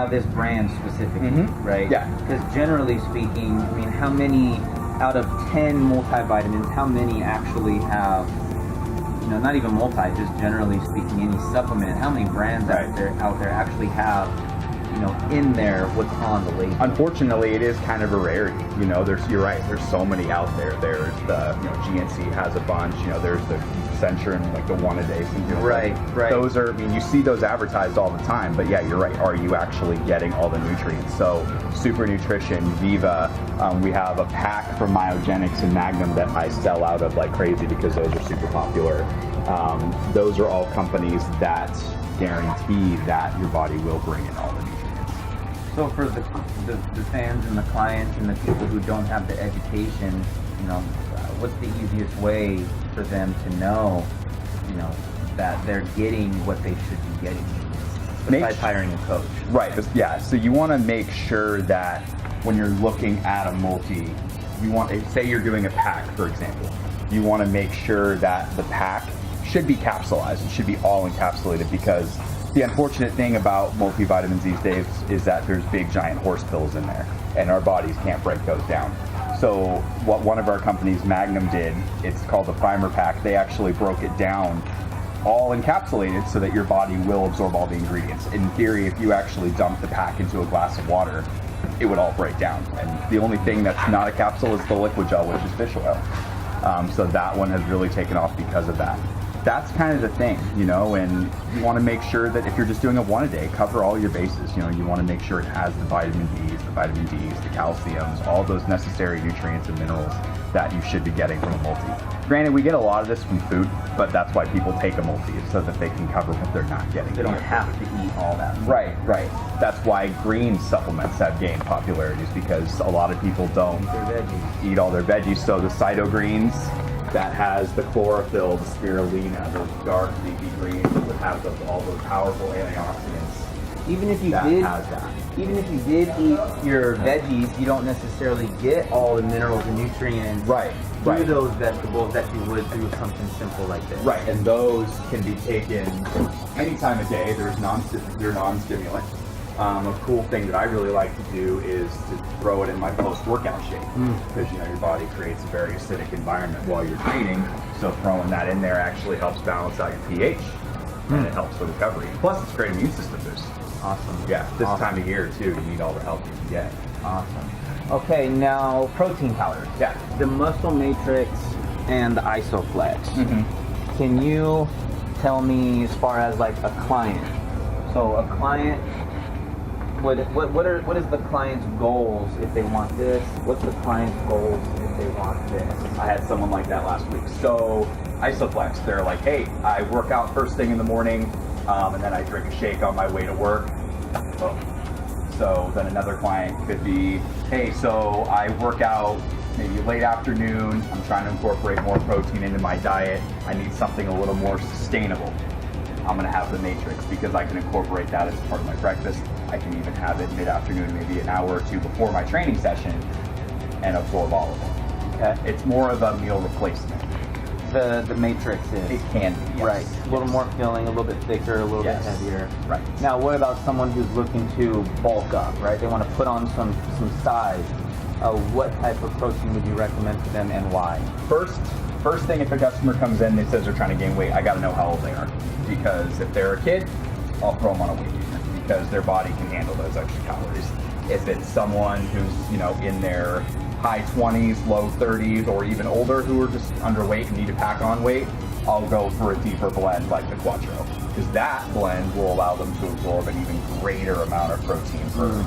about this brand specifically, right? Yeah. Because generally speaking, I mean, how many out of 10 multivitamins, how many actually have, you know, not even multi, just generally speaking, any supplement, how many brands out there actually have, you know, in there what's on the label? Unfortunately, it is kind of a rarity. You know, you're right. There's so many out there. There's the, you know, GNC has a bunch. You know, there's the Centurion, like the one a day. Right. Those are, I mean, you see those advertised all the time. But yeah, you're right. Are you actually getting all the nutrients? So, Super Nutrition, Viva. We have a pack from Myogenics and Magnum that I sell out of like crazy because those are super popular. Those are all companies that guarantee that your body will bring in all the nutrients. So for the fans and the clients and the people who don't have the education, you know, what's the easiest way for them to know, you know, that they're getting what they should be getting besides hiring a coach? Right. Yeah. So you want to make sure that when you're looking at a multi, you want, say you're doing a pack, for example, you want to make sure that the pack should be capsulized. It should be all encapsulated, because the unfortunate thing about multivitamins these days is that there's big giant horse pills in there, and our bodies can't break those down. So what one of our companies, Magnum, did, it's called the primer pack. They actually broke it down all encapsulated so that your body will absorb all the ingredients. In theory, if you actually dump the pack into a glass of water, it would all break down. And the only thing that's not a capsule is the liquid gel, which is fish oil. So that one has really taken off because of that. That's kind of the thing, you know, and you want to make sure that if you're just doing a one a day, cover all your bases. You know, you want to make sure it has the vitamin Bs, the vitamin Ds, the calciums, all those necessary nutrients and minerals that you should be getting from a multi. Granted, we get a lot of this from food, but that's why people take a multi, so that they can cover what they're not getting. They don't have to eat all that. Right. That's why green supplements have gained popularity, is because a lot of people don't eat all their veggies. So the cytogreens, that has the chlorophyll, the spirulina, those dark leafy greens that would have all those powerful antioxidants. Even if you did eat your veggies, you don't necessarily get all the minerals and nutrients through those vegetables that you would through something simple like this. Right, and those can be taken any time of day. They're non-stimulant. A cool thing that I really like to do is to throw it in my post-workout shake, because you know your body creates a very acidic environment while you're training, so throwing that in there actually helps balance out your pH, and it helps with recovery. Plus, it's a great immune system boost. Awesome. Yeah, this time of year too, you need all the help you can get. Awesome. Okay, now protein powders. Yeah. The Muscle Matrix and the Isoflex. Can you tell me, as far as like a client? So a client, what is the client's goals if they want this? What's the client's goals if they want this? I had someone like that last week. So Isoflex, they're like, hey, I work out first thing in the morning, and then I drink a shake on my way to work. So then another client could be, hey, so I work out maybe late afternoon, I'm trying to incorporate more protein into my diet, I need something a little more sustainable. I'm gonna have the Matrix because I can incorporate that as part of my breakfast. I can even have it mid-afternoon, maybe an hour or two before my training session, and absorb all of it. Okay. It's more of a meal replacement. The Matrix is. It can be, yes. Right. A little more filling, a little bit thicker, a little bit heavier. Right. Now, what about someone who's looking to bulk up, right? They want to put on some size. What type of protein would you recommend to them, and why? First thing, if a customer comes in, they says they're trying to gain weight, I got to know how old they are. Because if they're a kid, I'll throw them on a weight gainer because their body can handle those extra calories. If it's someone who's, you know, in their high 20s, low 30s, or even older who are just underweight and need to pack on weight, I'll go for a deeper blend like the Quattro, because that blend will allow them to absorb an even greater amount of protein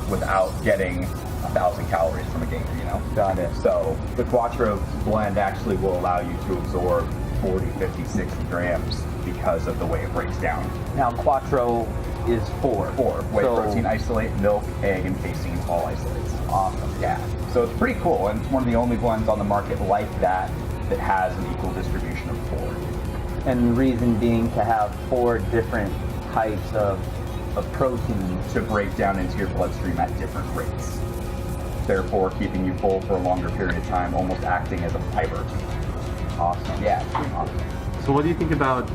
without getting 1,000 calories from a gainer, you know? Got it. So the Quattro blend actually will allow you to absorb 40, 50, 60 grams because of the way it breaks down. Now, Quattro is 4. Whey protein isolate, milk, egg, and casein, all isolates. Awesome. Yeah. So it's pretty cool, and it's one of the only blends on the market like that that has an equal distribution of 4. And reason being to have 4 different types of protein to break down into your bloodstream at different rates. Therefore, keeping you full for a longer period of time, almost acting as a fiber. Awesome. Yeah, it's pretty awesome. So what do you think about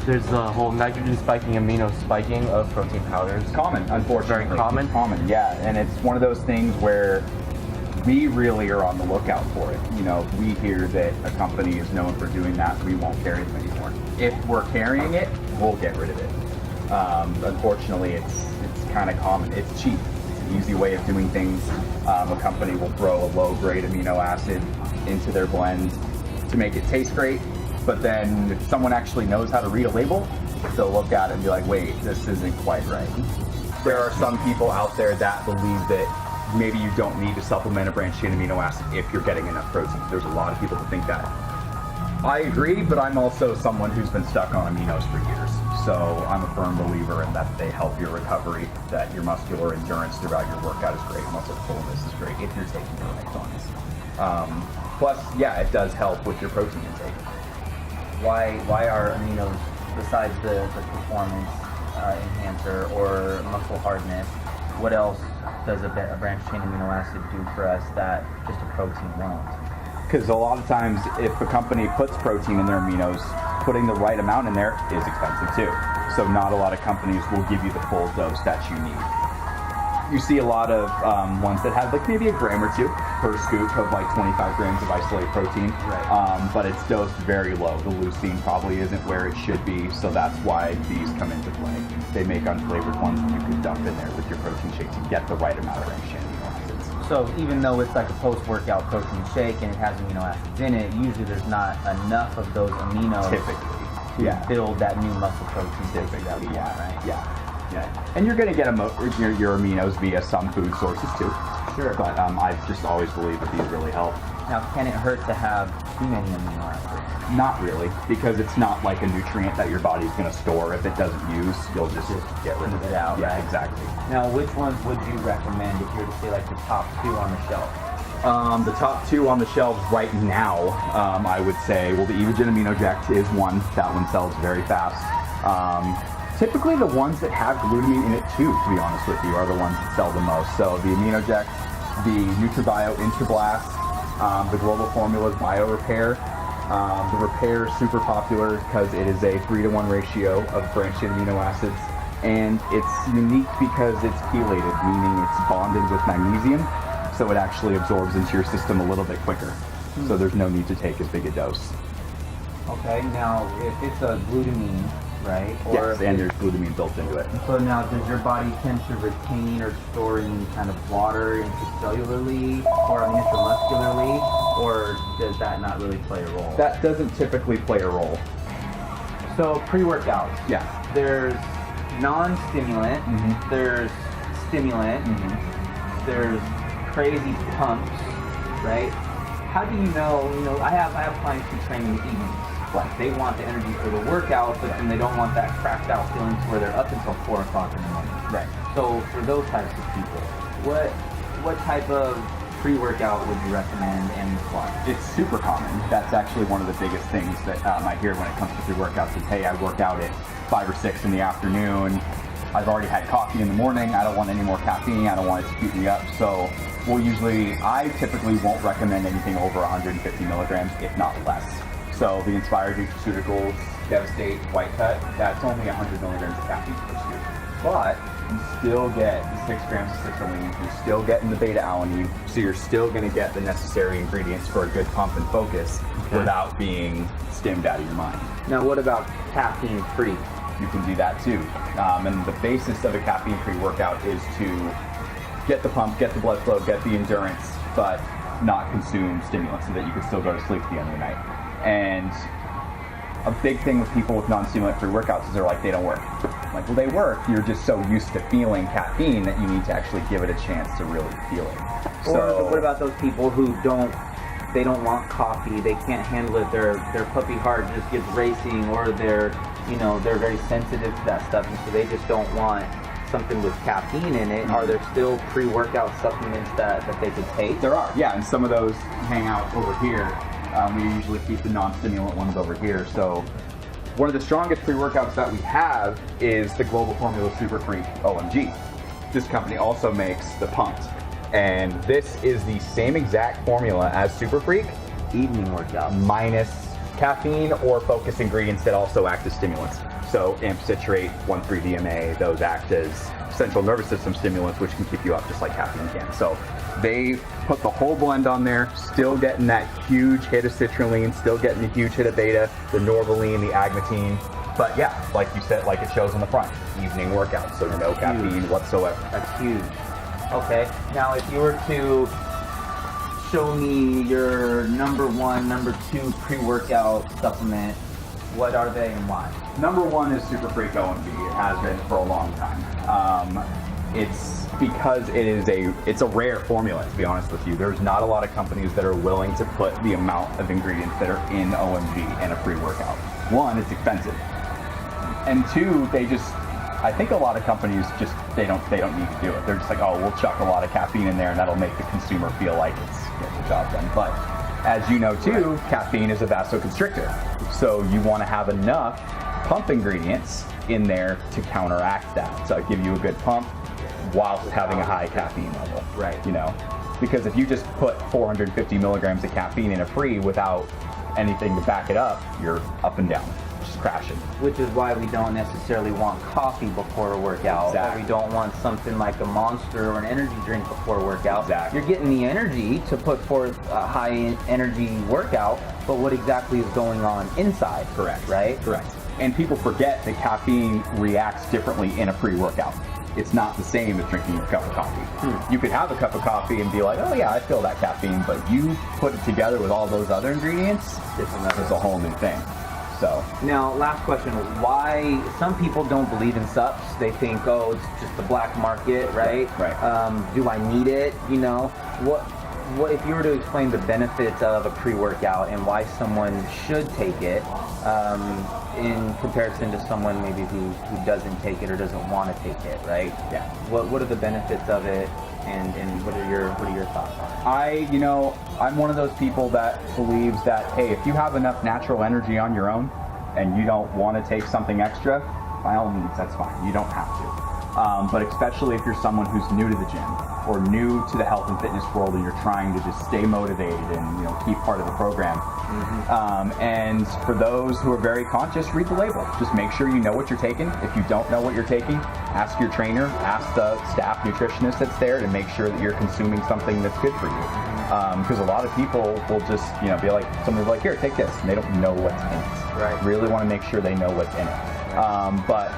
There's the whole nitrogen spiking, amino spiking of protein powders. It's common, unfortunately. Very common. Common, yeah. And it's one of those things where we really are on the lookout for it. You know, if we hear that a company is known for doing that, we won't carry them anymore. If we're carrying it, we'll get rid of it. Unfortunately, it's kind of common. It's cheap. It's an easy way of doing things. A company will throw a low-grade amino acid into their blend to make it taste great, but then if someone actually knows how to read a label, they'll look at it and be like, wait, this isn't quite right. There are some people out there that believe that maybe you don't need to supplement a branched chain amino acid if you're getting enough protein. There's a lot of people that think that. I agree, but I'm also someone who's been stuck on aminos for years. So I'm a firm believer in that they help your recovery, that your muscular endurance throughout your workout is great, muscle fullness is great if you're taking the right ones. Plus, yeah, it does help with your protein intake. Why are aminos, besides the performance enhancer or muscle hardness, what else does a branched chain amino acid do for us that just a protein won't? Because a lot of times, if a company puts protein in their aminos, putting the right amount in there is expensive too. So not a lot of companies will give you the full dose that you need. You see a lot of ones that have like maybe a gram or two per scoop of like 25 grams of isolated protein, right. But it's dosed very low. The leucine probably isn't where it should be, so that's why these come into play. They make unflavored ones that you can dump in there with your protein shake to get the right amount of branched chain amino acids. So even though it's like a post-workout protein shake and it has amino acids in it, usually there's not enough of those aminos Typically, to build that new muscle protein Typically, that we want, right? Yeah. And you're going to get your aminos via some food sources too. Sure. But I just always believe that these really help. Now, can it hurt to have too many amino acids? Not really, because it's not like a nutrient that your body's going to store. If it doesn't use, you'll just get rid of it. Out, yeah, right? exactly. Now, which ones would you recommend if you were to say like the top two on the shelf? The top two on the shelves right now, I would say, well, the Evogen AminoJect is one. That one sells very fast. Typically the ones that have glutamine in it too, to be honest with you, are the ones that sell the most. So the AminoJect, the NutriBio Intrablast, the Global Formulas BioRepair. The Repair is super popular because it is a 3-to-1 ratio of branched chain amino acids, and it's unique because it's chelated, meaning it's bonded with magnesium, so it actually absorbs into your system a little bit quicker. So there's no need to take as big a dose. Okay, now if it's a glutamine, right? Yes, and there's glutamine built into it. So now, does your body tend to retain or store any kind of water intracellularly or intramuscularly, or does that not really play a role? That doesn't typically play a role. So pre-workouts. Yeah. There's non-stimulant. Mhm. There's stimulant. Mm-hmm. There's crazy pumps, right? How do you know? I have clients who train in the evenings. Like they want the energy for the workout, but then they don't want that cracked out feeling to where they're up until 4 o'clock in the morning. Right. So for those types of people, what type of pre-workout would you recommend and why? It's super common. That's actually one of the biggest things that I hear when it comes to pre-workouts is, hey, I work out at 5 or 6 in the afternoon. I've already had coffee in the morning. I don't want any more caffeine. I don't want it to keep me up. So I typically won't recommend anything over 150 milligrams, if not less. So the Inspired Nutraceuticals Devastate White Cut, that's only 100 milligrams of caffeine per scoop. But you still get the 6 grams of citrulline, you're still getting the beta-alanine, so you're still going to get the necessary ingredients for a good pump and focus without being stimmed out of your mind. Now what about caffeine-free? You can do that too. And the basis of a caffeine-free workout is to get the pump, get the blood flow, get the endurance, but not consume stimulants so that you can still go to sleep at the end of the night. And a big thing with people with non-stimulant free workouts is they're like, they don't work. I'm like, well, they work. You're just so used to feeling caffeine that you need to actually give it a chance to really feel it. Or what about those people who don't want coffee, they can't handle it, their puppy heart just gets racing, or they're very sensitive to that stuff, and so they just don't want something with caffeine in it. Are there still pre-workout supplements that they could take? There are, yeah, and some of those hang out over here. We usually keep the non-stimulant ones over here. So one of the strongest pre-workouts that we have is the Global Formula Super Freak OMG. This company also makes the Pumped. And this is the same exact formula as Super Freak, Evening workout. minus caffeine or focus ingredients that also act as stimulants. So amp citrate, 1,3-DMA, those act as central nervous system stimulants, which can keep you up just like caffeine can. So they put the whole blend on there, still getting that huge hit of citrulline, still getting the huge hit of beta, the norvaline, the agmatine. But yeah, like you said, like it shows on the front, evening workout, so no caffeine whatsoever. That's huge. Okay, now if you were to show me your number 1, number 2 pre-workout supplement, what are they and why? Number 1 is Super Freak OMB. It has been for a long time. It's because it's a rare formula, to be honest with you. There's not a lot of companies that are willing to put the amount of ingredients that are in OMB in a pre-workout. 1, it's expensive. And 2, I think a lot of companies they don't need to do it. They're just like, oh, we'll chuck a lot of caffeine in there and that'll make the consumer feel like it's getting the job done. But as you know too, caffeine is a vasoconstrictor. So you want to have enough pump ingredients in there to counteract that. So give you a good pump whilst having a high caffeine level. Right. You know, because if you just put 450 milligrams of caffeine in a pre without anything to back it up, you're up and down. Crashing. Which is why we don't necessarily want coffee before a workout. Exactly. Or we don't want something like a Monster or an energy drink before a workout. Exactly. You're getting the energy to put forth a high energy workout, but what exactly is going on inside? Correct. Right? Correct. And people forget that caffeine reacts differently in a pre-workout. It's not the same as drinking a cup of coffee. You could have a cup of coffee and be like, oh yeah, I feel that caffeine, but you put it together with all those other ingredients, it's a whole new thing. So. Now, last question. Why some people don't believe in sups? They think, oh, it's just the black market, right? Right. Do I need it? You know, what if you were to explain the benefits of a pre-workout and why someone should take it in comparison to someone maybe who doesn't take it or doesn't want to take it, right? Yeah. What are the benefits of it, and what are your thoughts on it? I'm one of those people that believes that, hey, if you have enough natural energy on your own and you don't want to take something extra, by all means, that's fine. You don't have to. But especially if you're someone who's new to the gym or new to the health and fitness world and you're trying to just stay motivated and keep part of the program. And for those who are very conscious, read the label. Just make sure you know what you're taking. If you don't know what you're taking, ask your trainer, ask the staff nutritionist that's there to make sure that you're consuming something that's good for you. Because a lot of people will just, be like, somebody's like, here, take this, and they don't know what's in it. Right. Really want to make sure they know what's in it. But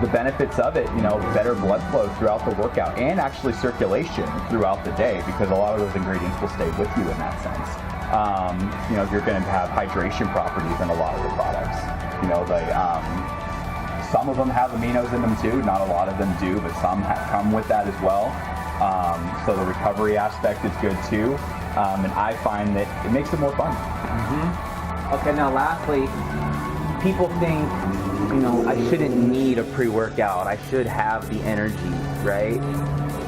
the benefits of it, better blood flow throughout the workout and actually circulation throughout the day, because a lot of those ingredients will stay with you in that sense. You're going to have hydration properties in a lot of the products. Some of them have aminos in them too. Not a lot of them do, but some come with that as well. So the recovery aspect is good too. And I find that it makes it more fun. Okay, now lastly, people think, I shouldn't need a pre-workout. I should have the energy, right?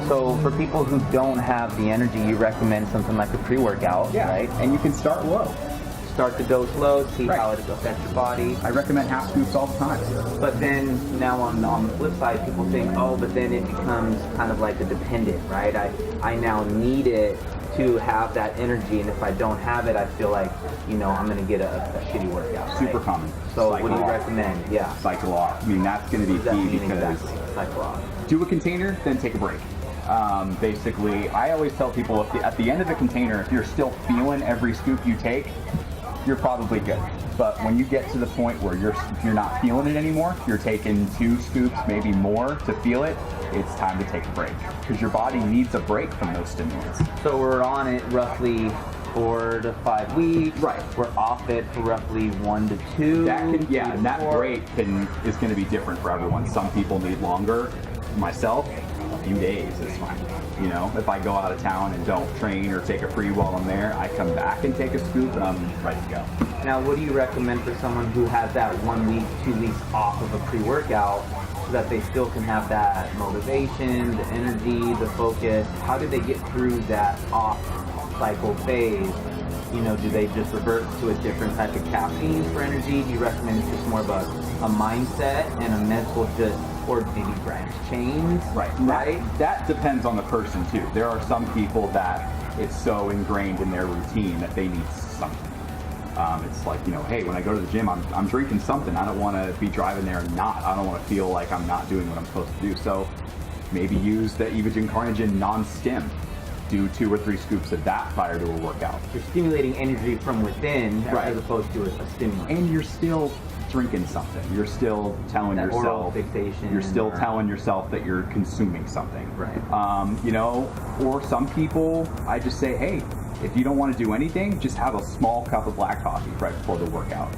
So for people who don't have the energy, you recommend something like a pre-workout, right? And you can start low. Start the dose low, see how it affects your body. I recommend half scoops all the time. But then now on the flip side, people think, oh, but then it becomes kind of like a dependent, right? I now need it to have that energy, and if I don't have it, I feel like, I'm going to get a shitty workout. Right? Super common. So what do you recommend? Yeah. Cycle off. I mean, that's going to be key because cycle off. Do a container, then take a break. Basically, I always tell people at the end of the container, if you're still feeling every scoop you take, you're probably good. But when you get to the point where you're not feeling it anymore, you're taking 2 scoops, maybe more to feel it, it's time to take a break, because your body needs a break from those stimulants. So we're on it roughly 4 to 5 weeks. Right. We're off it for roughly 1 to 2. And that break is going to be different for everyone. Some people need longer. Myself, a few days is fine. If I go out of town and don't train or take a free while I'm there, I come back and take a scoop and I'm ready to go. Now, what do you recommend for someone who has that 1 week, 2 weeks off of a pre-workout so that they still can have that motivation, the energy, the focus? How do they get through that off-cycle phase? Do they just revert to a different type of caffeine for energy? Do you recommend it's just more of a mindset and a mental or maybe branch change? Right. That depends on the person too. There are some people that it's so ingrained in their routine that they need something. It's like, you know, hey, when I go to the gym, I'm drinking something. I don't want to be driving there and not. I don't want to feel like I'm not doing what I'm supposed to do. So maybe use the Evogen Carnogen non-stim. Do 2 or 3 scoops of that prior to a workout. You're stimulating energy from within Right. as opposed to a stimulant. And you're still drinking something. You're still telling That oral yourself, fixation you're still or- telling yourself that you're consuming something. Right. You know, or some people, I just say, hey, if you don't want to do anything, just have a small cup of black coffee right before the workout,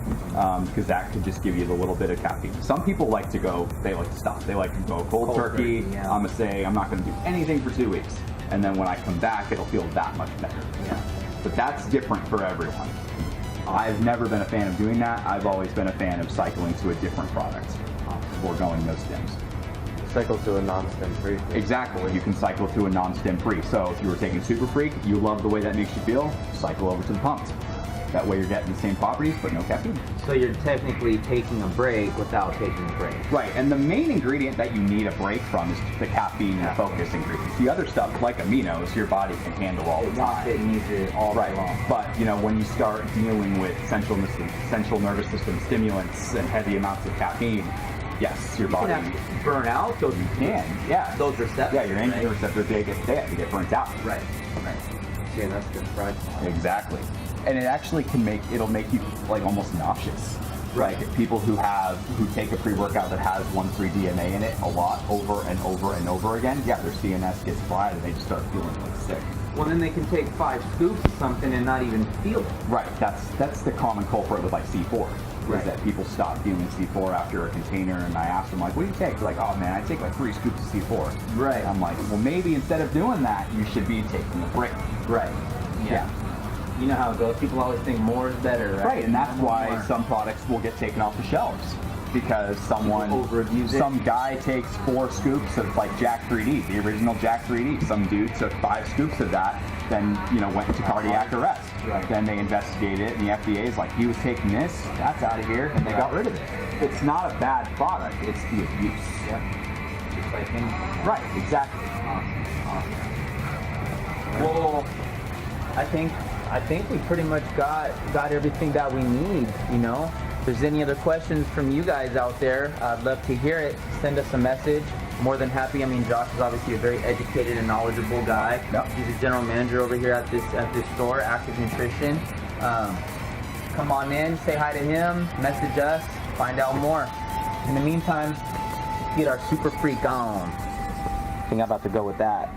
because that could just give you the little bit of caffeine. Some people like to go, they like to stop. They like to go cold turkey. Yeah. I'm gonna say I'm not gonna do anything for 2 weeks, and then when I come back, it'll feel that much better. Yeah. But that's different for everyone. I've never been a fan of doing that. I've always been a fan of cycling to a different product before going no stims. Cycle to a non-stim free. Exactly. You can cycle to a non-stim free. So if you were taking Super Freak, you love the way that makes you feel, cycle over to the pumped. That way you're getting the same properties, but no caffeine. So you're technically taking a break without taking a break. Right, and the main ingredient that you need a break from is the caffeine and focus ingredients. The other stuff, like aminos, your body can handle all the It wants it time. and needs it all day long. But you know, when you start dealing with central nervous system stimulants and heavy amounts of caffeine, yes, your You body can have burn out those, can, yeah. those receptors. Yeah, your androgen right? receptors, they get burnt out. Right. Right. Yeah, that's good. Right. Exactly. And it actually it'll make you like almost nauseous. Right. Like people who take a pre-workout that has 1,3-DNA in it a lot over and over and over again, yeah, their CNS gets fried and they just start feeling like sick. Well, then they can take 5 scoops of something and not even feel it. Right, that's the common culprit with like C4. Right. Is that people stop feeling C4 after a container, and I asked them like, what do you take? They're like, oh man, I take like 3 scoops of C4. Right. I'm like, well maybe instead of doing that, you should be taking a break. Right. Yeah. You know how it goes. People always think more is better, right? Right, and that's why More. some products will get taken off the shelves. Because Overabuse it. some guy takes 4 scoops of like Jack 3D, the original Jack 3D. Some dude took 5 scoops of that, then went into cardiac arrest. Right. Then they investigated it, and the FDA is like, he was taking this, that's out of here, and they got rid of it. It's not a bad product, it's the abuse. Yeah. Just like anything. Right, exactly. Well, I think we pretty much got everything that we need, you know. If there's any other questions from you guys out there, I'd love to hear it. Send us a message. More than happy. I mean, Josh is obviously a very educated and knowledgeable guy. Yep. He's a general manager over here at this store, Active Nutrition. Come on in, say hi to him, message us, find out more. In the meantime, get our Super Freak on. I think I'm about to go with that.